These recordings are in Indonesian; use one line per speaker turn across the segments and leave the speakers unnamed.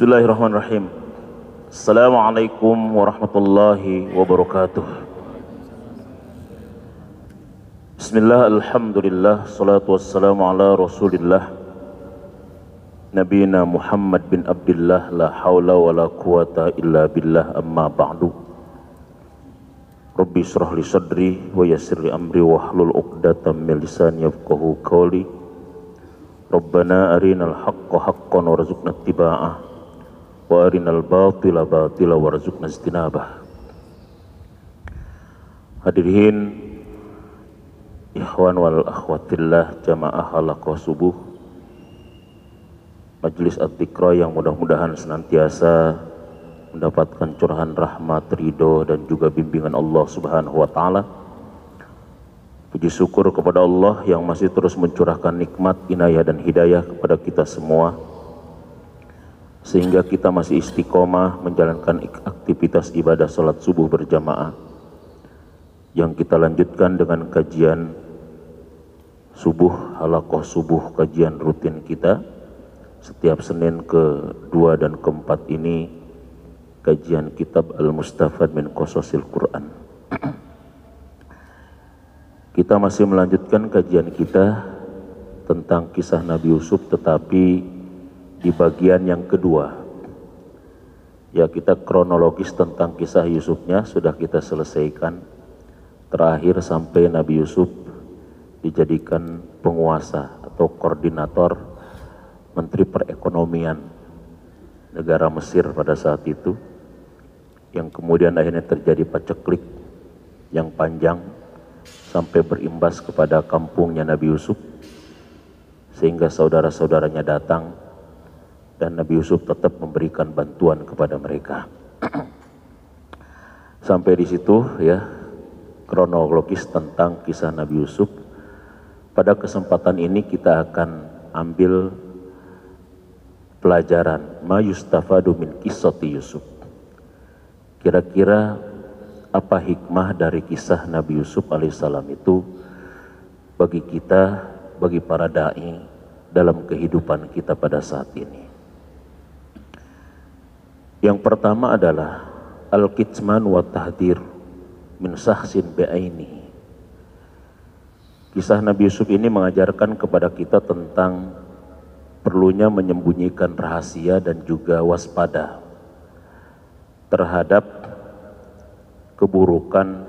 Bismillahirrahmanirrahim. Assalamualaikum warahmatullahi wabarakatuh. Bismillah, alhamdulillah, salatu wassalamu ala rasulillah Nabiyina Muhammad bin Abdillah, la hawla wa la quwata illa billah, amma ba'du. Rabbi syrah li sadri wa yassir li amri wahlul uqdatam min lisani yafqahu qawli. Rabbana arinal haqqa haqqan warzuqna ittiba'ah wa arinal batila batila warzuqna ijtinabah. Hadirin ikhwan wal akhwatillah jamaah halaqah subuh Majelis At-Tiqra yang mudah-mudahan senantiasa mendapatkan curahan rahmat, ridho dan juga bimbingan Allah Subhanahu wa taala. Puji syukur kepada Allah yang masih terus mencurahkan nikmat, inayah dan hidayah kepada kita semua, sehingga kita masih istiqomah menjalankan aktivitas ibadah salat subuh berjamaah yang kita lanjutkan dengan kajian subuh, halaqah subuh, kajian rutin kita setiap Senin ke-2 dan ke-4 ini, kajian kitab Al-Mustafad min Qasasil Quran. Kita masih melanjutkan kajian kita tentang kisah Nabi Yusuf, tetapi di bagian yang kedua. Ya, kita kronologis tentang kisah Yusufnya sudah kita selesaikan. Terakhir sampai Nabi Yusuf dijadikan penguasa atau koordinator Menteri Perekonomian negara Mesir pada saat itu, yang kemudian akhirnya terjadi paceklik yang panjang sampai berimbas kepada kampungnya Nabi Yusuf, sehingga saudara-saudaranya datang dan Nabi Yusuf tetap memberikan bantuan kepada mereka. Sampai di situ ya kronologis tentang kisah Nabi Yusuf. Pada kesempatan ini kita akan ambil pelajaran ma yustafadu min qissati Yusuf. Kira-kira apa hikmah dari kisah Nabi Yusuf alaihissalam itu bagi kita, bagi para da'i dalam kehidupan kita pada saat ini. Yang pertama adalah al-kitman wa tahdir min sahsin bi'aini. Kisah Nabi Yusuf ini mengajarkan kepada kita tentang perlunya menyembunyikan rahasia dan juga waspada terhadap keburukan,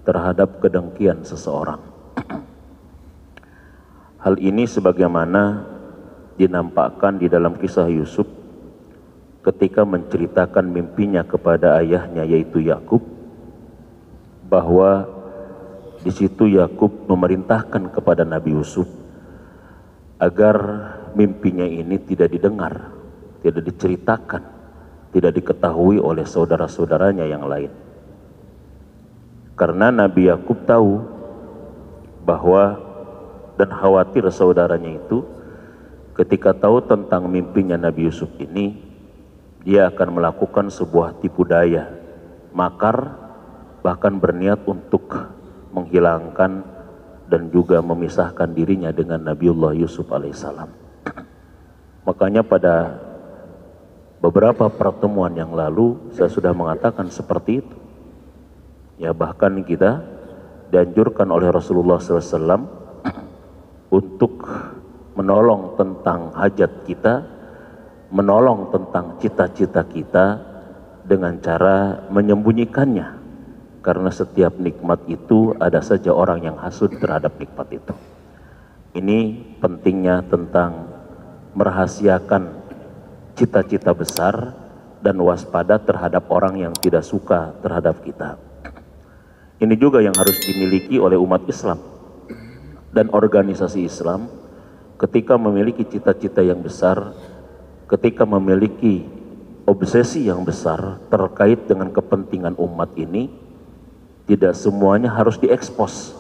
terhadap kedengkian seseorang. Hal ini sebagaimana dinampakkan di dalam kisah Yusuf ketika menceritakan mimpinya kepada ayahnya yaitu Yakub, bahwa di situ Yakub memerintahkan kepada Nabi Yusuf agar mimpinya ini tidak didengar, tidak diceritakan, tidak diketahui oleh saudara-saudaranya yang lain. Karena Nabi Yakub tahu bahwa dan khawatir saudaranya itu ketika tahu tentang mimpinya Nabi Yusuf ini, dia akan melakukan sebuah tipu daya, makar, bahkan berniat untuk menghilangkan dan juga memisahkan dirinya dengan Nabiullah Yusuf alaihissalam. Makanya pada beberapa pertemuan yang lalu saya sudah mengatakan seperti itu. Ya, bahkan kita dianjurkan oleh Rasulullah SAW untuk menolong tentang hajat kita, menolong tentang cita-cita kita dengan cara menyembunyikannya. Karena setiap nikmat itu ada saja orang yang hasud terhadap nikmat itu. Ini pentingnya tentang merahasiakan cita-cita besar dan waspada terhadap orang yang tidak suka terhadap kita. Ini juga yang harus dimiliki oleh umat Islam dan organisasi Islam ketika memiliki cita-cita yang besar, ketika memiliki obsesi yang besar terkait dengan kepentingan umat ini. Tidak semuanya harus diekspos,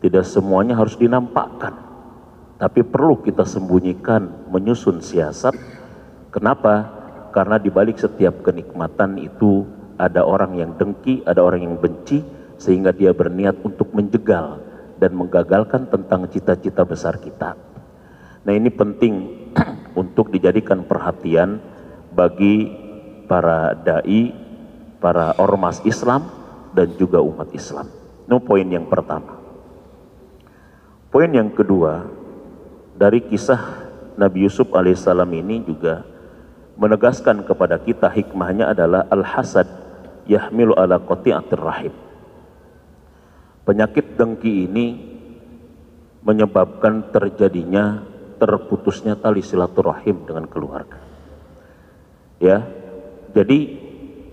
tidak semuanya harus dinampakkan, tapi perlu kita sembunyikan, menyusun siasat. Kenapa? Karena di balik setiap kenikmatan itu ada orang yang dengki, ada orang yang benci, sehingga dia berniat untuk menjegal dan menggagalkan tentang cita-cita besar kita. Nah, ini penting untuk dijadikan perhatian bagi para dai, para ormas Islam dan juga umat Islam. Itu poin yang pertama. Poin yang kedua, dari kisah Nabi Yusuf alaihissalam ini juga menegaskan kepada kita, hikmahnya adalah al-hasad yahmilu ala qati'atir rahim. Penyakit dengki ini menyebabkan terjadinya terputusnya tali silaturahim dengan keluarga. Ya, jadi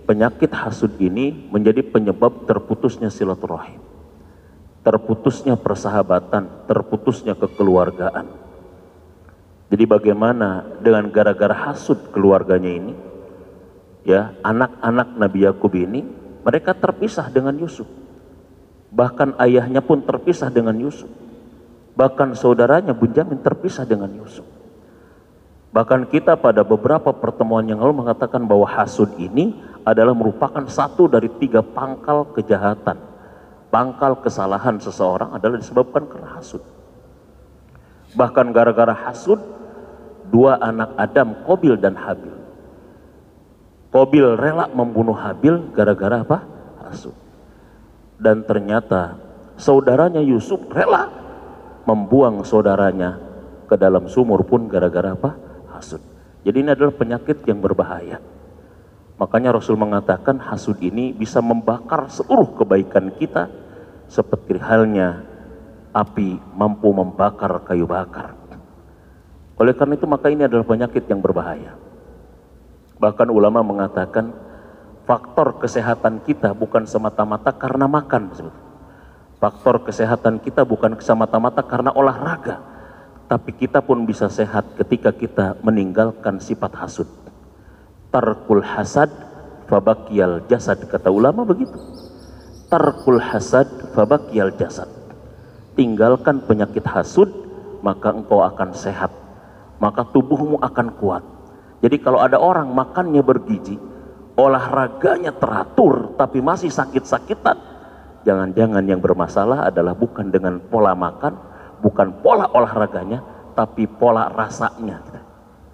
penyakit hasud ini menjadi penyebab terputusnya silaturahim, terputusnya persahabatan, terputusnya kekeluargaan. Jadi bagaimana dengan gara-gara hasud keluarganya ini, ya, anak-anak Nabi Yakub ini mereka terpisah dengan Yusuf, bahkan ayahnya pun terpisah dengan Yusuf, bahkan saudaranya Bunyamin terpisah dengan Yusuf. Bahkan kita pada beberapa pertemuan yang lalu mengatakan bahwa hasud ini adalah merupakan satu dari 3 pangkal kejahatan, pangkal kesalahan seseorang adalah disebabkan karena hasud. Bahkan gara-gara hasud, 2 anak Adam, Qabil dan Habil. Qabil rela membunuh Habil gara-gara apa? Hasud. Dan ternyata saudaranya Yusuf rela membuang saudaranya ke dalam sumur pun gara-gara apa? Hasud. Jadi ini adalah penyakit yang berbahaya. Makanya Rasul mengatakan hasud ini bisa membakar seluruh kebaikan kita seperti halnya api mampu membakar kayu bakar. Oleh karena itu maka ini adalah penyakit yang berbahaya. Bahkan ulama mengatakan faktor kesehatan kita bukan semata-mata karena makan. Faktor kesehatan kita bukan semata-mata karena olahraga. Tapi kita pun bisa sehat ketika kita meninggalkan sifat hasud. Tarkul hasad fabakiyal jasad, kata ulama begitu. Tarkul hasad fabakiyal jasad. Tinggalkan penyakit hasud, maka engkau akan sehat, maka tubuhmu akan kuat. Jadi kalau ada orang makannya bergizi, olahraganya teratur, tapi masih sakit-sakitan, jangan-jangan yang bermasalah adalah bukan dengan pola makan, bukan pola olahraganya, tapi pola rasanya.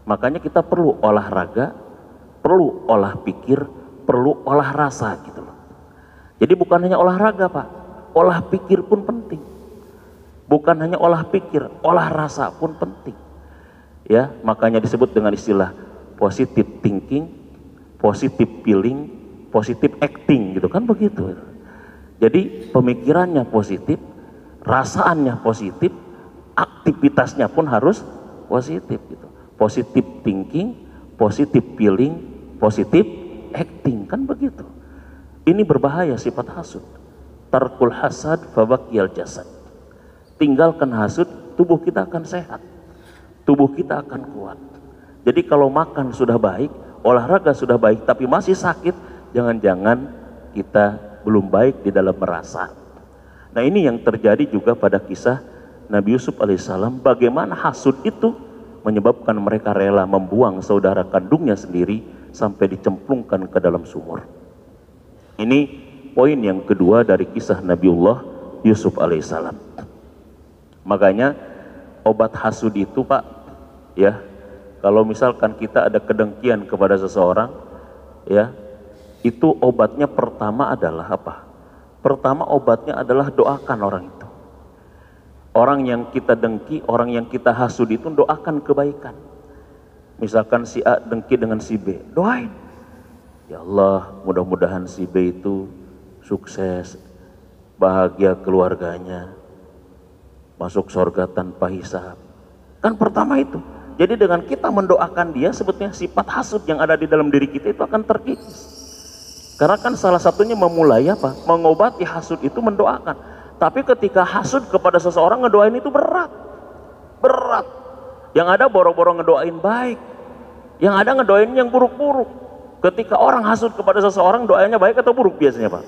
Makanya kita perlu olahraga, perlu olah pikir, perlu olah rasa gitu loh. Jadi bukan hanya olahraga Pak, olah pikir pun penting. Bukan hanya olah pikir, olah rasa pun penting. Ya, makanya disebut dengan istilah positive thinking, positive feeling, positive acting gitu kan begitu. Jadi pemikirannya positif, rasaannya positif, aktivitasnya pun harus positif gitu. Positive thinking, positive feeling, positive acting kan begitu. Ini berbahaya sifat hasud. Tarkul hasad fabakiyal jasad. Tinggalkan hasud, tubuh kita akan sehat, tubuh kita akan kuat. Jadi kalau makan sudah baik, olahraga sudah baik, tapi masih sakit, jangan-jangan kita belum baik di dalam merasa. Nah ini yang terjadi juga pada kisah Nabi Yusuf alaihissalam, bagaimana hasud itu menyebabkan mereka rela membuang saudara kandungnya sendiri sampai dicemplungkan ke dalam sumur. Ini poin yang kedua dari kisah Nabiullah Yusuf alaihissalam. Makanya obat hasud itu Pak, ya, kalau misalkan kita ada kedengkian kepada seseorang, ya, itu obatnya pertama adalah apa? Pertama obatnya adalah doakan orang itu. Orang yang kita dengki, orang yang kita hasud itu doakan kebaikan. Misalkan si A dengki dengan si B, doain. Ya Allah, mudah-mudahan si B itu sukses, bahagia keluarganya, masuk surga tanpa hisab. Kan pertama itu. Jadi dengan kita mendoakan dia, sebetulnya sifat hasud yang ada di dalam diri kita itu akan terkikis. Karena kan salah satunya memulai apa? Mengobati hasud itu mendoakan. Tapi ketika hasud kepada seseorang, ngedoain itu berat. Berat. Yang ada boro-boro ngedoain baik. Yang ada ngedoain yang buruk-buruk. Ketika orang hasud kepada seseorang, doanya baik atau buruk biasanya Pak?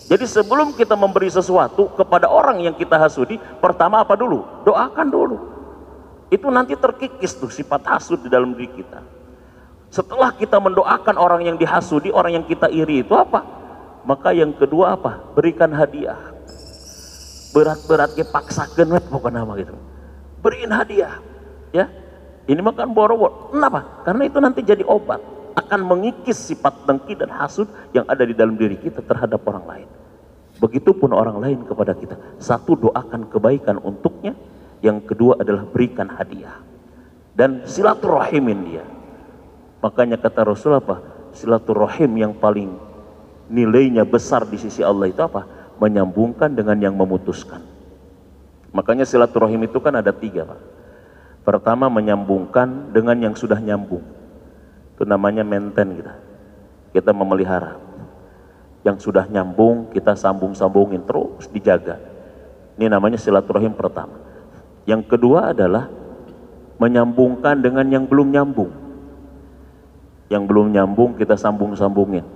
Jadi sebelum kita memberi sesuatu kepada orang yang kita hasudi, pertama apa dulu? Doakan dulu. Itu nanti terkikis tuh sifat hasud di dalam diri kita. Setelah kita mendoakan orang yang dihasudi, orang yang kita iri itu apa? Maka yang kedua apa? Berikan hadiah. Berat-beratnya paksakan, bukan nama gitu. Beriin hadiah, ya. Ini makan boro-boro. Kenapa? Karena itu nanti jadi obat, akan mengikis sifat dengki dan hasud yang ada di dalam diri kita terhadap orang lain. Begitupun orang lain kepada kita. Satu, doakan kebaikan untuknya. Yang kedua adalah berikan hadiah dan silaturrahimin dia. Makanya kata Rasul apa? Silaturrahim yang paling nilainya besar di sisi Allah itu apa? Menyambungkan dengan yang memutuskan. Makanya silaturrahim itu kan ada 3, Pak. Pertama, menyambungkan dengan yang sudah nyambung. Itu namanya maintain kita. Kita memelihara. Yang sudah nyambung kita sambung-sambungin terus dijaga. Ini namanya silaturrahim pertama. Yang kedua adalah menyambungkan dengan yang belum nyambung. Yang belum nyambung kita sambung-sambungin.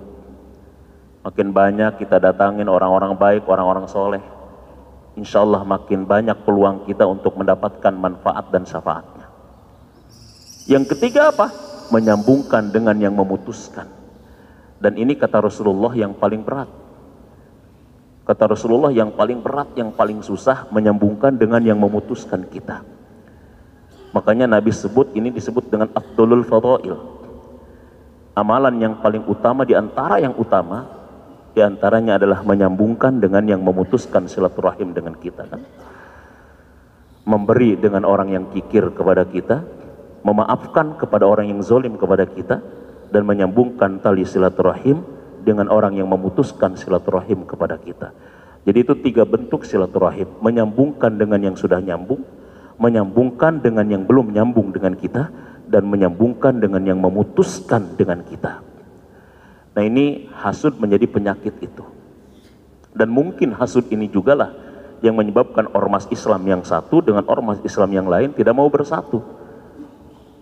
Makin banyak kita datangin orang-orang baik, orang-orang soleh. Insya Allah makin banyak peluang kita untuk mendapatkan manfaat dan syafaatnya. Yang ketiga apa? Menyambungkan dengan yang memutuskan. Dan ini kata Rasulullah yang paling berat. Kata Rasulullah yang paling berat, yang paling susah menyambungkan dengan yang memutuskan kita. Makanya Nabi sebut, ini disebut dengan afdolul fadail. Amalan yang paling utama di antara yang utama, di antaranya adalah menyambungkan dengan yang memutuskan silaturahim dengan kita kan. Memberi dengan orang yang kikir kepada kita, memaafkan kepada orang yang zalim kepada kita, dan menyambungkan tali silaturahim dengan orang yang memutuskan silaturahim kepada kita. Jadi itu 3 bentuk silaturahim. Menyambungkan dengan yang sudah nyambung, menyambungkan dengan yang belum nyambung dengan kita, dan menyambungkan dengan yang memutuskan dengan kita. Nah, ini hasud menjadi penyakit itu. Dan mungkin hasud ini jugalah yang menyebabkan ormas Islam yang satu dengan ormas Islam yang lain tidak mau bersatu,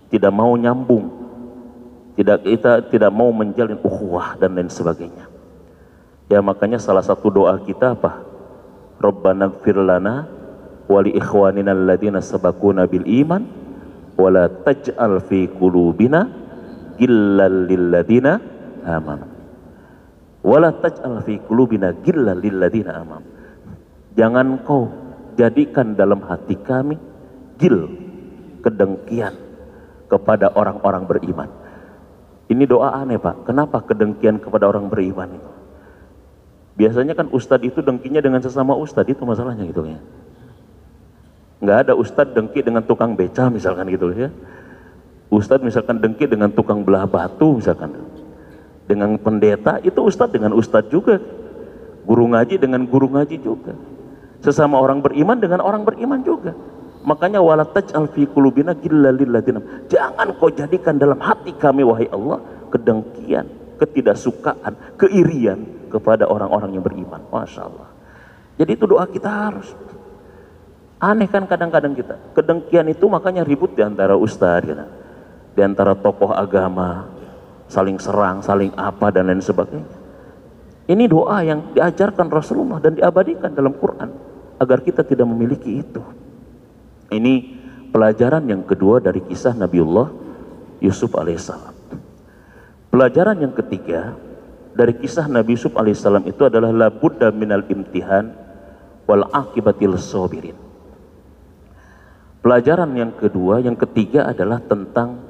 tidak mau nyambung, kita tidak mau menjalin ukhuwah dan lain sebagainya. Ya, makanya salah satu doa kita apa? Rabbana ighfir lana wa li ikhwanina alladziina sabaquna bil iman wa la taj'al fi qulubina ghillan lil ladzina amanu. Wa la taj'al fi qulubina ghillan lil ladzina amanu. Jangan kau jadikan dalam hati kami gil, kedengkian kepada orang-orang beriman. Ini doa aneh, Pak. Kenapa kedengkian kepada orang beriman itu? Biasanya kan ustadz itu dengkinya dengan sesama ustadz, itu masalahnya gitu ya. Nggak ada ustadz dengki dengan tukang beca misalkan gitu ya. Ustadz misalkan dengki dengan tukang belah batu misalkan. Dengan pendeta itu ustadz dengan ustadz juga. Guru ngaji dengan guru ngaji juga. Sesama orang beriman dengan orang beriman juga. Makanya wala taj'al fi qulubina ghillan lil ladzina. Jangan kau jadikan dalam hati kami wahai Allah kedengkian, ketidaksukaan, keirian kepada orang-orang yang beriman. Masya Allah. Jadi itu doa kita harus. Aneh kan kadang-kadang kita. Kedengkian itu makanya ribut di antara ustadz, gitu. Di antara tokoh agama, saling serang, saling apa dan lain sebagainya. Ini doa yang diajarkan Rasulullah dan diabadikan dalam Quran agar kita tidak memiliki itu. Ini pelajaran yang kedua dari kisah Nabiullah Yusuf alaihissalam. Pelajaran yang ketiga dari kisah Nabi Yusuf alaihissalam itu adalah la budda minal imtihan wal akibatil sabirin. Pelajaran yang kedua, yang ketiga adalah tentang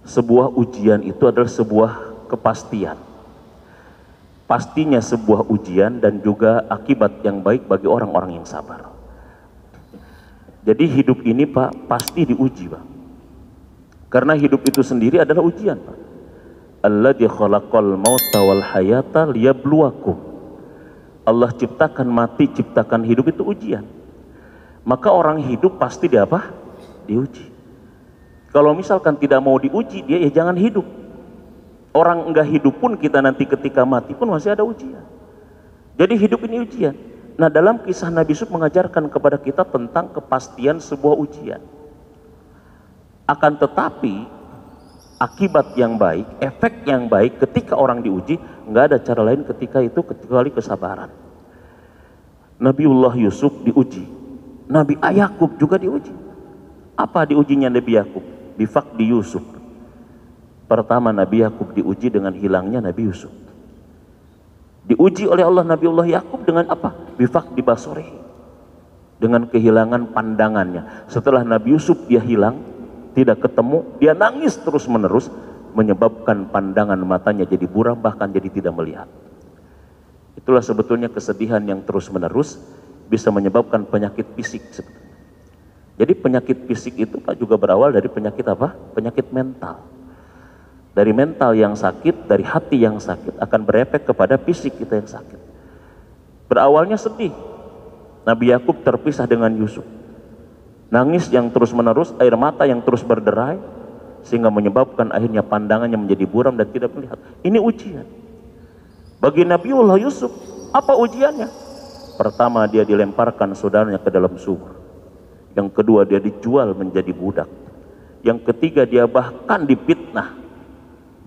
sebuah ujian itu adalah sebuah kepastian. Pastinya sebuah ujian dan juga akibat yang baik bagi orang-orang yang sabar. Jadi hidup ini Pak pasti diuji Pak. Karena hidup itu sendiri adalah ujian Pak. Alladzi khalaqal mauta wal hayata liyabluwakum. Allah ciptakan mati, ciptakan hidup itu ujian. Maka orang hidup pasti dia apa? Diuji. Kalau misalkan tidak mau diuji, dia ya jangan hidup. Orang enggak hidup pun kita nanti ketika mati pun masih ada ujian. Jadi hidup ini ujian. Nah, dalam kisah Nabi Yusuf mengajarkan kepada kita tentang kepastian sebuah ujian. Akan tetapi akibat yang baik, efek yang baik ketika orang diuji, nggak ada cara lain ketika itu kecuali kesabaran. Nabiullah Yusuf diuji, Nabi Yakub juga diuji. Apa diujinya Nabi Yakub? Bifaqdi Yusuf. Pertama Nabi Yakub diuji dengan hilangnya Nabi Yusuf. Diuji oleh Allah Nabiullah Yakub dengan apa? Bifaqdi basarihi. Dengan kehilangan pandangannya. Setelah Nabi Yusuf dia hilang, tidak ketemu, dia nangis terus menerus, menyebabkan pandangan matanya jadi buram, bahkan jadi tidak melihat. Itulah sebetulnya kesedihan yang terus menerus bisa menyebabkan penyakit fisik sebetulnya. Jadi penyakit fisik itu Pak juga berawal dari penyakit apa? Penyakit mental. Dari mental yang sakit, dari hati yang sakit akan berefek kepada fisik kita yang sakit. Berawalnya sedih. Nabi Yakub terpisah dengan Yusuf. Nangis yang terus menerus, air mata yang terus berderai, sehingga menyebabkan akhirnya pandangannya menjadi buram dan tidak melihat. Ini ujian. Bagi Nabiullah Yusuf, apa ujiannya? Pertama, dia dilemparkan saudaranya ke dalam sumur. Yang kedua, dia dijual menjadi budak. Yang ketiga, dia bahkan difitnah.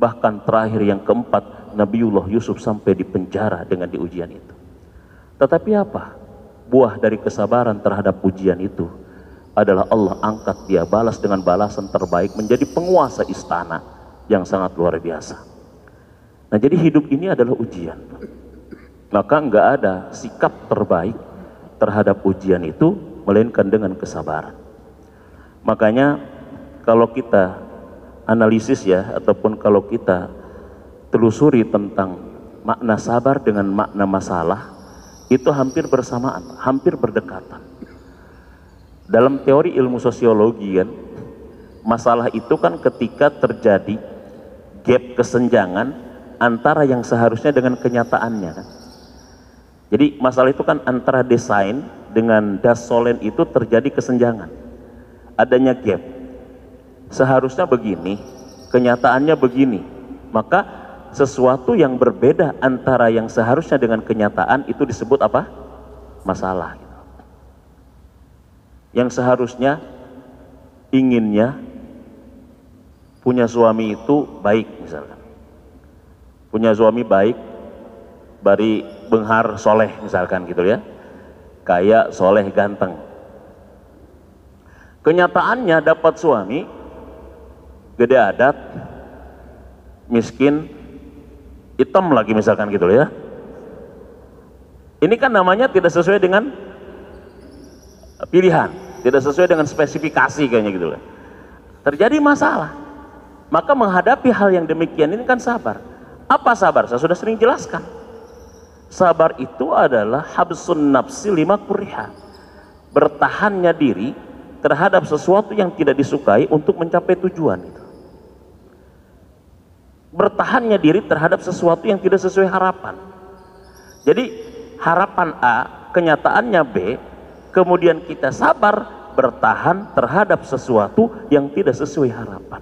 Bahkan terakhir yang keempat, Nabiullah Yusuf sampai di penjara dengan ujian itu. Tetapi apa? Buah dari kesabaran terhadap ujian itu adalah Allah angkat dia, balas dengan balasan terbaik, menjadi penguasa istana yang sangat luar biasa. Nah, jadi hidup ini adalah ujian. Maka enggak ada sikap terbaik terhadap ujian itu melainkan dengan kesabaran. Makanya kalau kita analisis ya, ataupun kalau kita telusuri tentang makna sabar dengan makna masalah, itu hampir bersamaan, hampir berdekatan. Dalam teori ilmu sosiologi kan, masalah itu kan ketika terjadi gap kesenjangan antara yang seharusnya dengan kenyataannya kan. Jadi masalah itu kan antara desain dengan das solen itu terjadi kesenjangan, adanya gap. Seharusnya begini, kenyataannya begini, maka sesuatu yang berbeda antara yang seharusnya dengan kenyataan itu disebut apa? Masalah. Yang seharusnya inginnya punya suami itu baik misalkan, punya suami baik, bari benghar soleh misalkan gitu ya, kaya soleh ganteng. Kenyataannya dapat suami gede adat, miskin, hitam lagi misalkan gitu ya. Ini kan namanya tidak sesuai dengan pilihan, tidak sesuai dengan spesifikasi kayaknya gitu lah. Terjadi masalah. Maka menghadapi hal yang demikian ini kan sabar. Apa sabar? Saya sudah sering jelaskan. Sabar itu adalah habsun nafsi lima kuriha, bertahannya diri terhadap sesuatu yang tidak disukai untuk mencapai tujuan itu. Bertahannya diri terhadap sesuatu yang tidak sesuai harapan. Jadi harapan A, kenyataannya B, kemudian kita sabar bertahan terhadap sesuatu yang tidak sesuai harapan.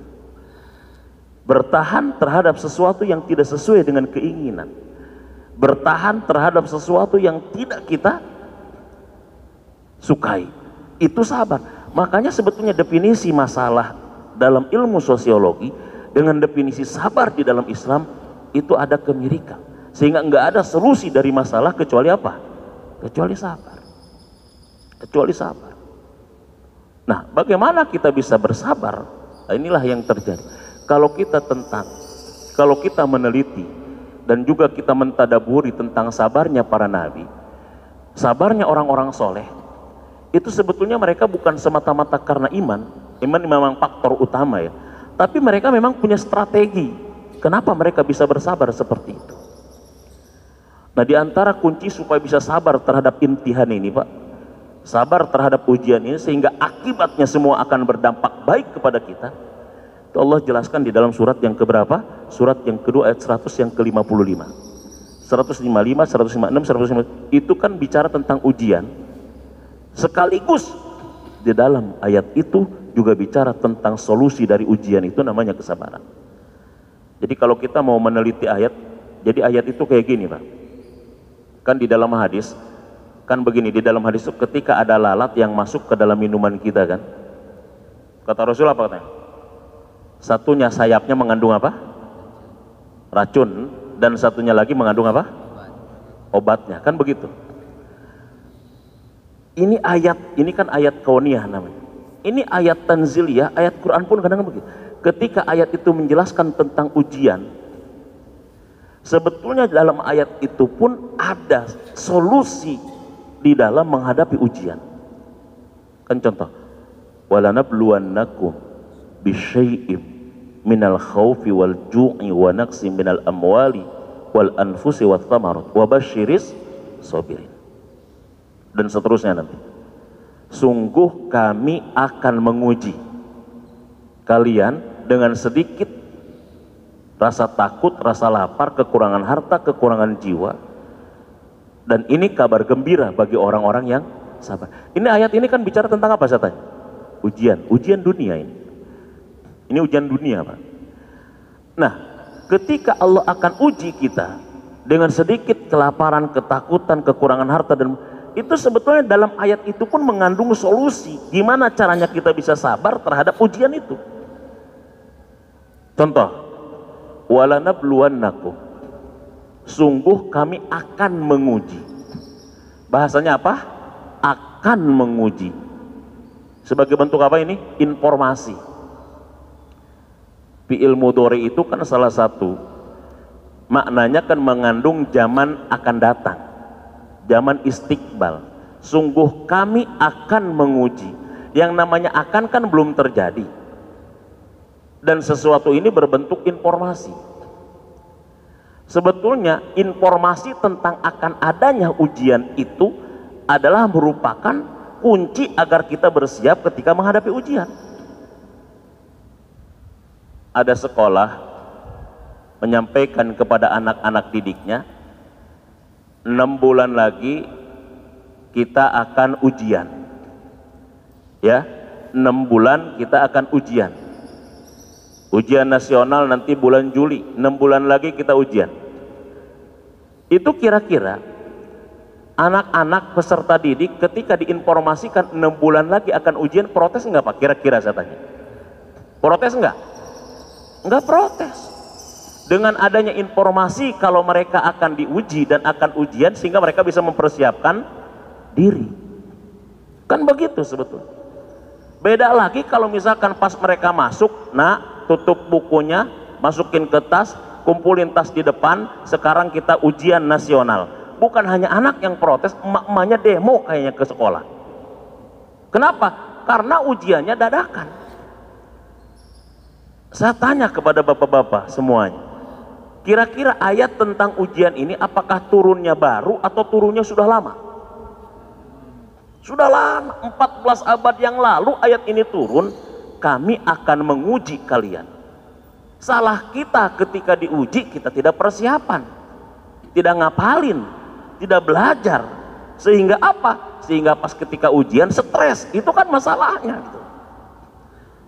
Bertahan terhadap sesuatu yang tidak sesuai dengan keinginan. Bertahan terhadap sesuatu yang tidak kita sukai. Itu sabar. Makanya sebetulnya definisi masalah dalam ilmu sosiologi dengan definisi sabar di dalam Islam itu ada kemirikan. Sehingga enggak ada solusi dari masalah kecuali apa? Kecuali sabar. Kecuali sabar. Nah, bagaimana kita bisa bersabar? Nah, inilah yang terjadi. Kalau kita meneliti dan juga kita mentadaburi tentang sabarnya para nabi, sabarnya orang-orang soleh, itu sebetulnya mereka bukan semata-mata karena iman memang faktor utama ya, tapi mereka memang punya strategi. Kenapa mereka bisa bersabar seperti itu? Nah, di antara kunci supaya bisa sabar terhadap imtihan ini Pak, sabar terhadap ujian ini sehingga akibatnya semua akan berdampak baik kepada kita, itu Allah jelaskan di dalam surat yang keberapa? Surat yang kedua ayat 100 yang ke-55. 155, 156, 155 itu kan bicara tentang ujian. Sekaligus di dalam ayat itu juga bicara tentang solusi dari ujian itu, namanya kesabaran. Jadi kalau kita mau meneliti ayat, jadi ayat itu kayak gini Pak. Kan di dalam hadis, kan begini, di dalam hadis itu ketika ada lalat yang masuk ke dalam minuman kita kan, kata Rasul apa katanya? Satunya sayapnya mengandung apa? Racun, dan satunya lagi mengandung apa? Obatnya, kan begitu. Ini ayat, ini kan ayat kauniyah namanya. Ini ayat tanziliyah, ayat Quran pun kadang begitu. Ketika ayat itu menjelaskan tentang ujian, sebetulnya dalam ayat itu pun ada solusi di dalam menghadapi ujian. Kan contoh, walanabluwannakum bisyai'im minal khawfi wal ju'i wa naqsi minal amwali wal anfusi wat thamarat wa basyiris sabirin. Dan seterusnya nanti. Sungguh kami akan menguji kalian dengan sedikit rasa takut, rasa lapar, kekurangan harta, kekurangan jiwa. Dan ini kabar gembira bagi orang-orang yang sabar. Ini ayat ini kan bicara tentang apa saya tanya? Ujian dunia ini. Ini ujian dunia, Pak. Nah, ketika Allah akan uji kita dengan sedikit kelaparan, ketakutan, kekurangan harta, dan itu sebetulnya dalam ayat itu pun mengandung solusi gimana caranya kita bisa sabar terhadap ujian itu. Contoh, walanabluwannakum, sungguh kami akan menguji. Bahasanya apa? Akan menguji. Sebagai bentuk apa ini? Informasi. Fi'il mudhari itu kan salah satu maknanya kan mengandung zaman akan datang, zaman istiqbal. Sungguh kami akan menguji. Yang namanya akan kan belum terjadi, dan sesuatu ini berbentuk informasi. Sebetulnya informasi tentang akan adanya ujian itu adalah merupakan kunci agar kita bersiap ketika menghadapi ujian. Ada sekolah menyampaikan kepada anak-anak didiknya, 6 bulan lagi kita akan ujian. Ya, 6 bulan kita akan ujian. Ujian nasional nanti bulan Juli, 6 bulan lagi kita ujian. Itu kira-kira anak-anak peserta didik ketika diinformasikan 6 bulan lagi akan ujian, protes nggak Pak? Kira-kira saya tanya. Protes nggak? Nggak protes. Dengan adanya informasi kalau mereka akan diuji dan akan ujian, sehingga mereka bisa mempersiapkan diri. Kan begitu sebetulnya. Beda lagi kalau misalkan pas mereka masuk, nah tutup bukunya, masukin ke tas, kumpulin tas di depan, sekarang kita ujian nasional. Bukan hanya anak yang protes, emak-emaknya demo kayaknya ke sekolah. Kenapa? Karena ujiannya dadakan. Saya tanya kepada bapak-bapak semuanya, kira-kira ayat tentang ujian ini apakah turunnya baru atau turunnya sudah lama? Sudah lama, 14 abad yang lalu ayat ini turun. Kami akan menguji kalian. Salah kita ketika diuji, kita tidak persiapan, tidak ngapalin, tidak belajar, sehingga apa? Sehingga pas ketika ujian stres. Itu kan masalahnya gitu.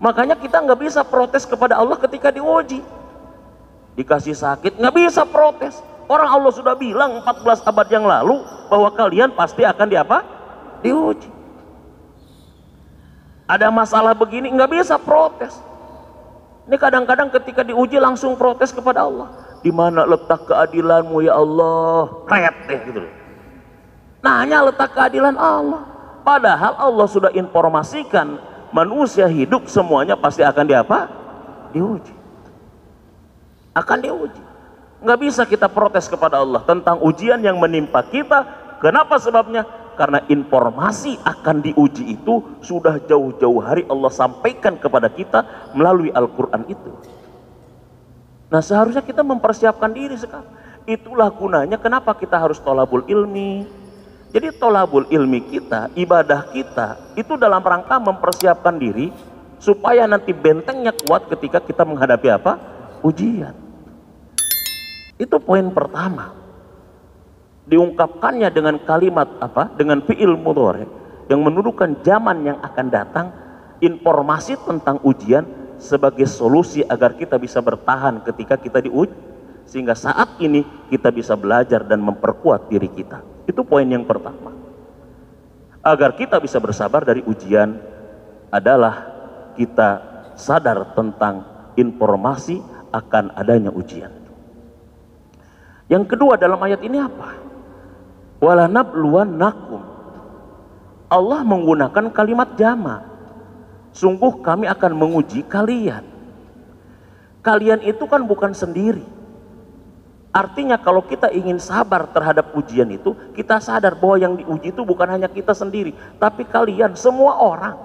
Makanya kita nggak bisa protes kepada Allah ketika diuji. Dikasih sakit nggak bisa protes. Orang Allah sudah bilang 14 abad yang lalu bahwa kalian pasti akan diuji. Ada masalah begini nggak bisa protes. Ini kadang-kadang ketika diuji langsung protes kepada Allah. Di mana letak keadilanmu ya Allah? Ret deh gitu. Nanya letak keadilan Allah. Padahal Allah sudah informasikan manusia hidup semuanya pasti akan diuji. Akan diuji. Nggak bisa kita protes kepada Allah tentang ujian yang menimpa kita. Kenapa sebabnya? Karena informasi akan diuji itu sudah jauh-jauh hari Allah sampaikan kepada kita melalui Al-Quran itu. Nah, seharusnya kita mempersiapkan diri sekarang. Itulah gunanya kenapa kita harus tolabul ilmi. Jadi tolabul ilmi kita, ibadah kita itu dalam rangka mempersiapkan diri supaya nanti bentengnya kuat ketika kita menghadapi apa? Ujian. Itu poin pertama. Diungkapkannya dengan kalimat apa? Dengan fi'il mudhari yang menunjukkan zaman yang akan datang, informasi tentang ujian sebagai solusi agar kita bisa bertahan ketika kita diuji, sehingga saat ini kita bisa belajar dan memperkuat diri kita. Itu poin yang pertama. Agar kita bisa bersabar dari ujian adalah kita sadar tentang informasi akan adanya ujian. Yang kedua dalam ayat ini apa? Walanabluwannakum. Allah menggunakan kalimat jama. Sungguh kami akan menguji kalian. Kalian itu kan bukan sendiri. Artinya kalau kita ingin sabar terhadap ujian itu, kita sadar bahwa yang diuji itu bukan hanya kita sendiri, tapi kalian, semua orang.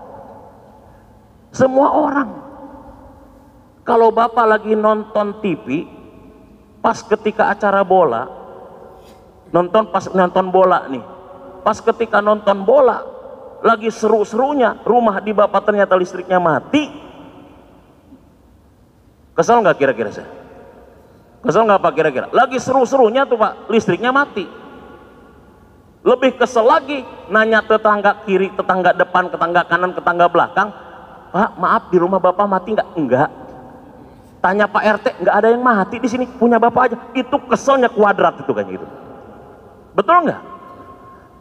Semua orang. Kalau bapak lagi nonton TV, pas ketika acara bola, pas nonton bola nih, pas ketika nonton bola, lagi seru-serunya, rumah di bapak ternyata listriknya mati, kesel nggak kira-kira saya? Kesel nggak pak kira-kira? Lagi seru-serunya tuh pak, listriknya mati. Lebih kesel lagi, nanya tetangga kiri, tetangga depan, tetangga kanan, tetangga belakang, Pak maaf di rumah bapak mati nggak? Enggak. Tanya Pak RT, nggak ada yang mati di sini, punya bapak aja. Itu keselnya kuadrat itu kan gitu. Betul nggak?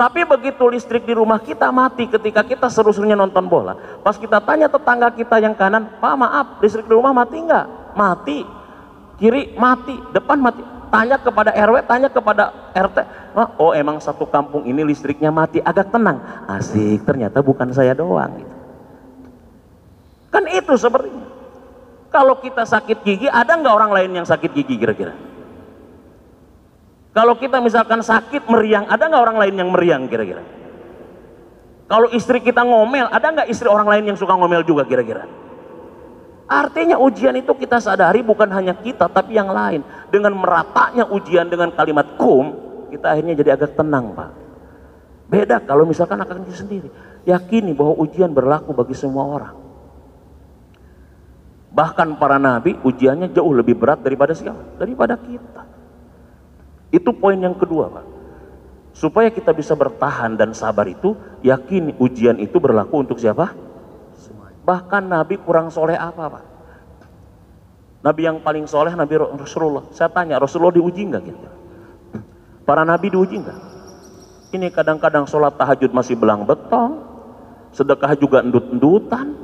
Tapi begitu listrik di rumah kita mati ketika kita seru-serunya nonton bola, pas kita tanya tetangga kita yang kanan, Pak maaf listrik di rumah mati nggak? Mati. Kiri mati, depan mati. Tanya kepada RW, tanya kepada RT, oh emang satu kampung ini listriknya mati, agak tenang. Asik, ternyata bukan saya doang gitu. Kan itu sepertinya. Kalau kita sakit gigi, ada nggak orang lain yang sakit gigi kira-kira? Kalau kita misalkan sakit meriang, ada nggak orang lain yang meriang kira-kira? Kalau istri kita ngomel, ada nggak istri orang lain yang suka ngomel juga kira-kira? Artinya ujian itu kita sadari bukan hanya kita, tapi yang lain. Dengan meratanya ujian dengan kalimat kum, kita akhirnya jadi agak tenang pak. Beda kalau misalkan akan kita sendiri. Yakini bahwa ujian berlaku bagi semua orang. Bahkan para nabi ujiannya jauh lebih berat daripada siapa? Daripada kita. Itu poin yang kedua Pak. Supaya kita bisa bertahan dan sabar itu, yakini ujian itu berlaku untuk siapa? Bahkan nabi kurang soleh apa Pak? Nabi yang paling soleh Nabi Rasulullah. Saya tanya, Rasulullah diuji nggak kira-kira? Para nabi diuji nggak? Ini kadang-kadang sholat tahajud masih belang betong, sedekah juga endut-endutan.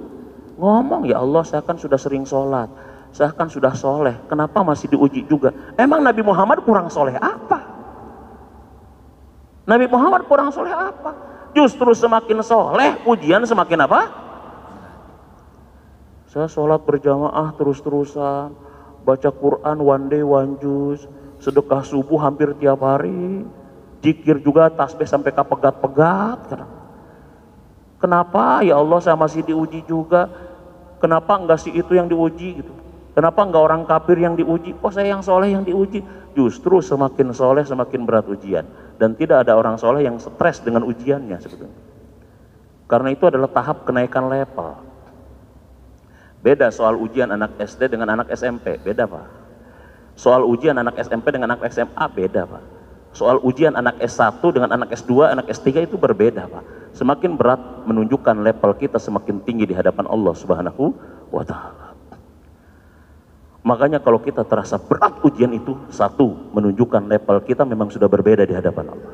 Ngomong, ya Allah saya kan sudah sering sholat, saya kan sudah soleh, kenapa masih diuji juga? Emang Nabi Muhammad kurang soleh apa? Nabi Muhammad kurang soleh apa? Justru semakin soleh, ujian semakin apa? Saya sholat berjamaah terus-terusan, baca Quran one day one juz, sedekah subuh hampir tiap hari, zikir juga tasbih sampai kapegat-pegat. Kenapa ya Allah saya masih diuji juga? Kenapa enggak sih itu yang diuji gitu? Kenapa enggak orang kafir yang diuji? Oh saya yang soleh yang diuji. Justru semakin soleh semakin berat ujian. Dan tidak ada orang soleh yang stres dengan ujiannya sebetulnya. Karena itu adalah tahap kenaikan level. Beda soal ujian anak SD dengan anak SMP, beda Pak. Soal ujian anak SMP dengan anak SMA, beda Pak. Soal ujian anak S1 dengan anak S2, anak S3 itu berbeda Pak. Semakin berat menunjukkan level kita semakin tinggi di hadapan Allah Subhanahu wa Ta'ala. Makanya kalau kita terasa berat ujian itu, satu, menunjukkan level kita memang sudah berbeda di hadapan Allah.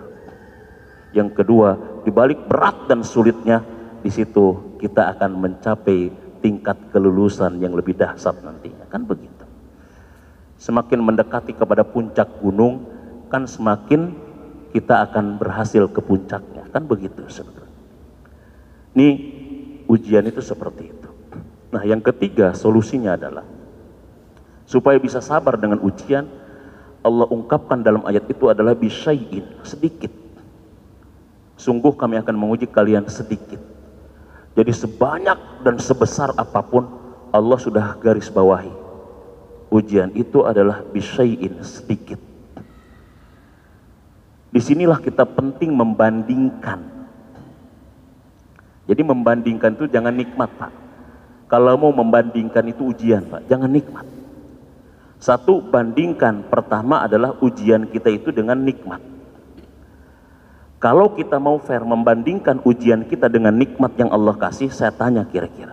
Yang kedua, dibalik berat dan sulitnya, di situ kita akan mencapai tingkat kelulusan yang lebih dahsyat nantinya. Kan begitu. Semakin mendekati kepada puncak gunung, kan semakin kita akan berhasil ke puncaknya. Kan begitu sebetulnya. Ini ujian itu seperti itu. Nah yang ketiga solusinya adalah supaya bisa sabar dengan ujian, Allah ungkapkan dalam ayat itu adalah bisyai'in, sedikit. Sungguh kami akan menguji kalian sedikit. Jadi sebanyak dan sebesar apapun Allah sudah garis bawahi. Ujian itu adalah bisyai'in, sedikit. Disinilah kita penting membandingkan. Jadi membandingkan itu jangan nikmat Pak. Kalau mau membandingkan itu ujian Pak, jangan nikmat. Satu, bandingkan. Pertama adalah ujian kita itu dengan nikmat. Kalau kita mau fair membandingkan ujian kita dengan nikmat yang Allah kasih, saya tanya kira-kira,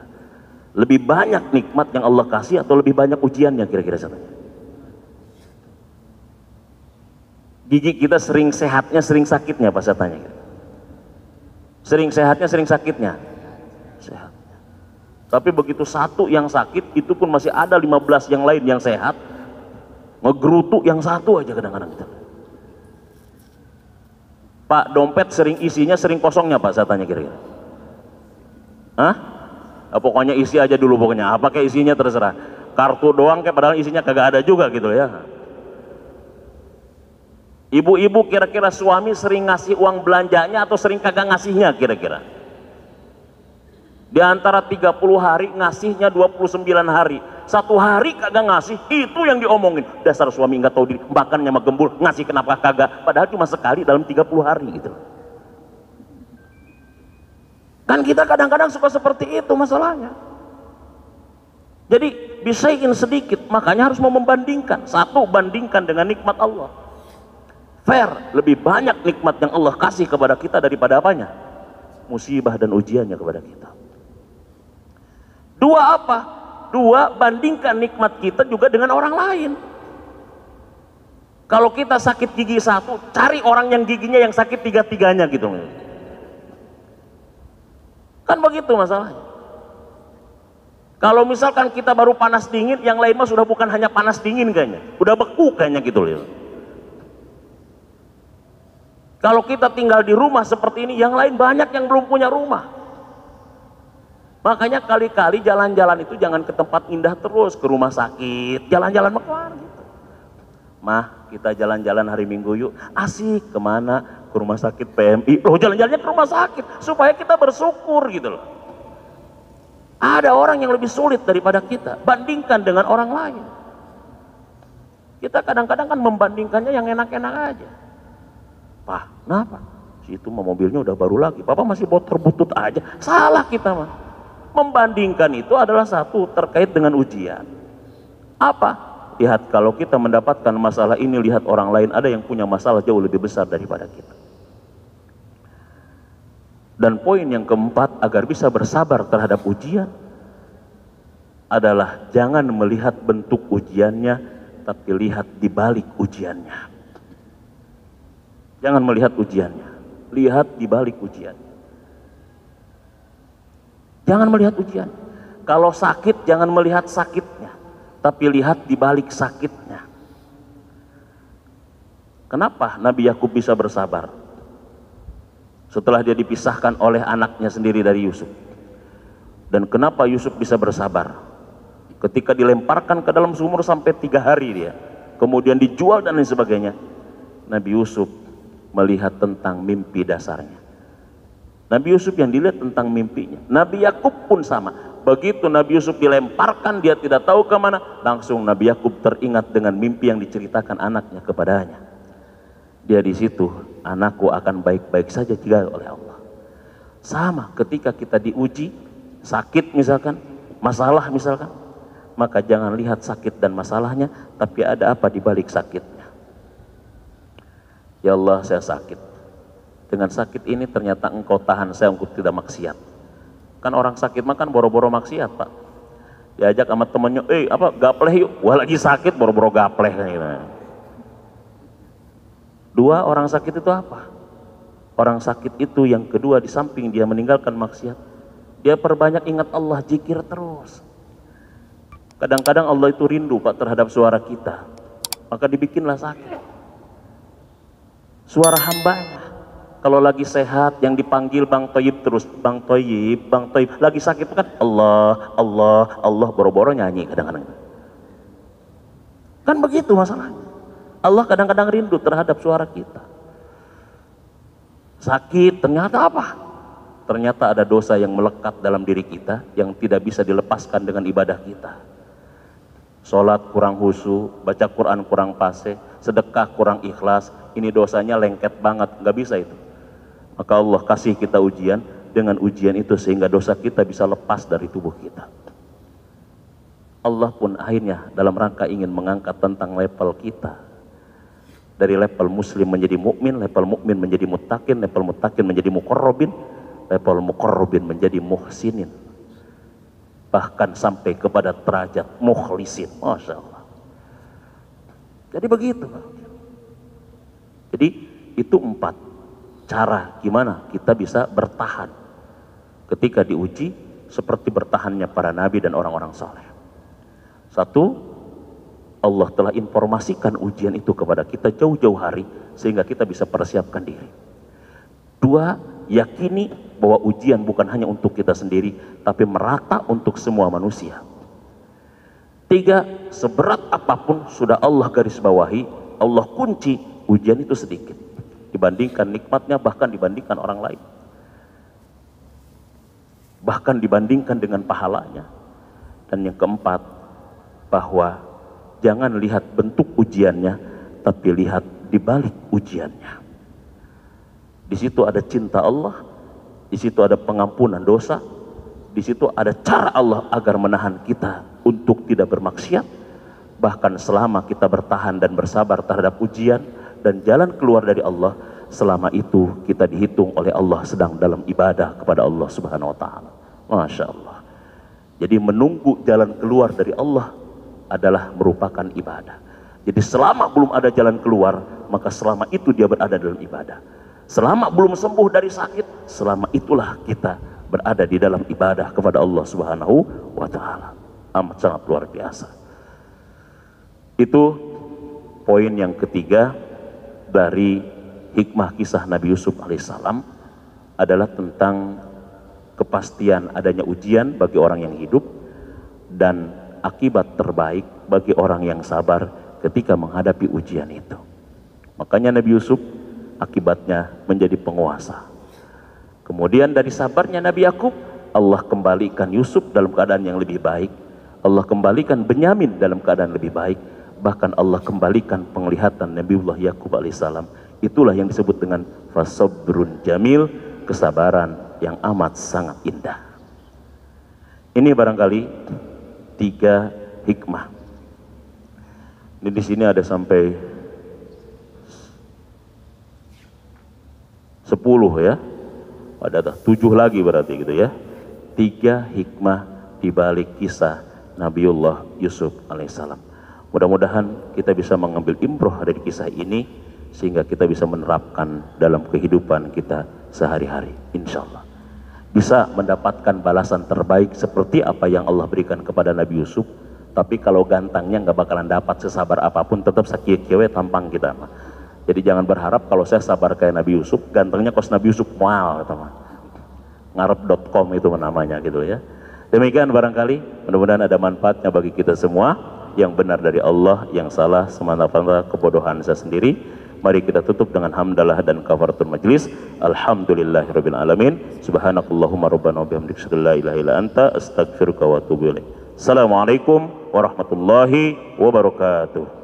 lebih banyak nikmat yang Allah kasih atau lebih banyak ujiannya kira-kira saya tanya? Gigi kita sering sehatnya, sering sakitnya Pak saya tanya. Sering sehatnya, sering sakitnya? Sehatnya. Tapi begitu satu yang sakit, itu pun masih ada 15 yang lain yang sehat. Ngegerutu yang satu aja kadang-kadang kita. Pak, dompet sering isinya, sering kosongnya Pak saya tanya kira-kira. Hah? Nah, pokoknya isi aja dulu pokoknya. Apa kayak isinya terserah. Kartu doang kayak padahal isinya kagak ada juga gitu ya. Ibu-ibu kira-kira suami sering ngasih uang belanjanya atau sering kagak ngasihnya kira-kira? Di antara 30 hari ngasihnya 29 hari. 1 hari kagak ngasih, itu yang diomongin. Dasar suami nggak tahu diri, makannya sama gembul, ngasih kenapa kagak, padahal cuma sekali dalam 30 hari gitu. Kan kita kadang-kadang suka seperti itu masalahnya. Jadi bisain sedikit, makanya harus mau membandingkan. Satu, bandingkan dengan nikmat Allah. Fair, lebih banyak nikmat yang Allah kasih kepada kita daripada apanya? Musibah dan ujiannya kepada kita. Dua apa? Dua, bandingkan nikmat kita juga dengan orang lain. Kalau kita sakit gigi satu, cari orang yang giginya yang sakit tiga-tiganya gitu. Kan begitu masalahnya. Kalau misalkan kita baru panas dingin, yang lain mah sudah bukan hanya panas dingin kayaknya, udah beku kayaknya gitu loh. Kalau kita tinggal di rumah seperti ini, yang lain banyak yang belum punya rumah. Makanya kali-kali jalan-jalan itu jangan ke tempat indah terus, ke rumah sakit, jalan-jalan keluar gitu. Mah, kita jalan-jalan hari Minggu yuk. Asik, kemana? Ke rumah sakit PMI. Loh, jalan-jalannya ke rumah sakit supaya kita bersyukur gitu loh. Ada orang yang lebih sulit daripada kita, bandingkan dengan orang lain. Kita kadang-kadang kan membandingkannya yang enak-enak aja. Pak, kenapa? Si itu mah mobilnya udah baru lagi, Bapak masih motor butut aja. Salah kita mah. Membandingkan itu adalah satu terkait dengan ujian. Apa? Lihat, kalau kita mendapatkan masalah ini, lihat orang lain ada yang punya masalah jauh lebih besar daripada kita. Dan poin yang keempat, agar bisa bersabar terhadap ujian, adalah jangan melihat bentuk ujiannya, tapi lihat di balik ujiannya. Jangan melihat ujiannya, lihat di balik ujian. Jangan melihat ujian. Kalau sakit, jangan melihat sakitnya, tapi lihat di balik sakitnya. Kenapa Nabi Yakub bisa bersabar setelah dia dipisahkan oleh anaknya sendiri dari Yusuf? Dan kenapa Yusuf bisa bersabar ketika dilemparkan ke dalam sumur sampai 3 hari dia, kemudian dijual dan lain sebagainya? Nabi Yusuf melihat tentang mimpi dasarnya. Nabi Yusuf yang dilihat tentang mimpinya. Nabi Yakub pun sama. Begitu Nabi Yusuf dilemparkan, dia tidak tahu kemana, langsung Nabi Yakub teringat dengan mimpi yang diceritakan anaknya kepadanya. Dia di situ, anakku akan baik-baik saja jika oleh Allah. Sama ketika kita diuji, sakit misalkan, masalah misalkan, maka jangan lihat sakit dan masalahnya, tapi ada apa di balik sakitnya. Ya Allah, saya sakit. Dengan sakit ini ternyata engkau tahan saya untuk tidak maksiat. Kan orang sakit makan boro-boro maksiat, Pak. Diajak sama temennya, gapleh yuk. Wah, lagi sakit boro-boro gapleh gitu. Dua, orang sakit itu apa? Orang sakit itu yang kedua, di samping dia meninggalkan maksiat, dia perbanyak ingat Allah, zikir terus. Kadang-kadang Allah itu rindu, Pak, terhadap suara kita, maka dibikinlah sakit suara hambanya. Kalau lagi sehat, yang dipanggil Bang Toyib terus, Bang Toyib, Bang Toyib. Lagi sakit kan Allah, Allah, Allah, boro-boro nyanyi kadang-kadang. Kan begitu masalahnya. Allah kadang-kadang rindu terhadap suara kita. Sakit, ternyata apa? Ternyata ada dosa yang melekat dalam diri kita, yang tidak bisa dilepaskan dengan ibadah kita. Sholat kurang khusyuk, baca Quran kurang fase, sedekah kurang ikhlas, ini dosanya lengket banget, nggak bisa itu. Maka Allah kasih kita ujian, dengan ujian itu sehingga dosa kita bisa lepas dari tubuh kita. Allah pun akhirnya dalam rangka ingin mengangkat tentang level kita, dari level muslim menjadi mukmin, level mukmin menjadi muttaqin, level muttaqin menjadi muqarrabin, level muqarrabin menjadi muhsinin, bahkan sampai kepada derajat mukhlisin. Masya Allah. Jadi begitu. Jadi itu 4 cara gimana kita bisa bertahan ketika diuji, seperti bertahannya para nabi dan orang-orang saleh. 1, Allah telah informasikan ujian itu kepada kita jauh-jauh hari sehingga kita bisa persiapkan diri. 2, yakini bahwa ujian bukan hanya untuk kita sendiri, tapi merata untuk semua manusia. 3, seberat apapun sudah Allah garis bawahi, Allah kunci, ujian itu sedikit dibandingkan nikmatnya, bahkan dibandingkan orang lain, bahkan dibandingkan dengan pahalanya. Dan yang keempat, bahwa jangan lihat bentuk ujiannya, tapi lihat di balik ujiannya. Di situ ada cinta Allah, di situ ada pengampunan dosa, di situ ada cara Allah agar menahan kita untuk tidak bermaksiat. Bahkan selama kita bertahan dan bersabar terhadap ujian dan jalan keluar dari Allah, selama itu kita dihitung oleh Allah sedang dalam ibadah kepada Allah Subhanahu wa Ta'ala. Masya Allah. Jadi menunggu jalan keluar dari Allah adalah merupakan ibadah. Jadi selama belum ada jalan keluar, maka selama itu dia berada dalam ibadah. Selama belum sembuh dari sakit, selama itulah kita berada di dalam ibadah kepada Allah Subhanahu wa Ta'ala. Amat sangat luar biasa. Itu poin yang ketiga dari hikmah kisah Nabi Yusuf alaihissalam, adalah tentang kepastian adanya ujian bagi orang yang hidup dan akibat terbaik bagi orang yang sabar ketika menghadapi ujian itu. Makanya Nabi Yusuf akibatnya menjadi penguasa. Kemudian dari sabarnya Nabi Yakub, Allah kembalikan Yusuf dalam keadaan yang lebih baik. Allah kembalikan Benyamin dalam keadaan lebih baik. Bahkan Allah kembalikan penglihatan Nabiullah Yakub alaihissalam. Itulah yang disebut dengan fasabrun jamil, kesabaran yang amat sangat indah. Ini barangkali 3 hikmah. Ini di sini ada sampai 10 ya. Ada 7 lagi berarti gitu ya. 3 hikmah di balik kisah Nabiullah Yusuf alaihissalam. Mudah-mudahan kita bisa mengambil ibrah dari kisah ini sehingga kita bisa menerapkan dalam kehidupan kita sehari-hari, insya Allah. Bisa mendapatkan balasan terbaik seperti apa yang Allah berikan kepada Nabi Yusuf. Tapi kalau gantangnya nggak bakalan dapat sesabar apapun, tetap sakit-kiwe tampang kita mah. Jadi jangan berharap kalau saya sabar kayak Nabi Yusuf, gantengnya kos Nabi Yusuf mual gitu mah. Ngarep.com itu namanya gitu ya. Demikian barangkali, mudah-mudahan ada manfaatnya bagi kita semua. Yang benar dari Allah, yang salah semata-mata kebodohan saya sendiri. Mari kita tutup dengan hamdalah dan kafaratul majlis. Alhamdulillahirabbil alamin. Subhanakallahumma rabbana wa bihamdika la ilaha illa anta astaghfiruka wa atubu ilaik. Assalamualaikum warahmatullahi wabarakatuh.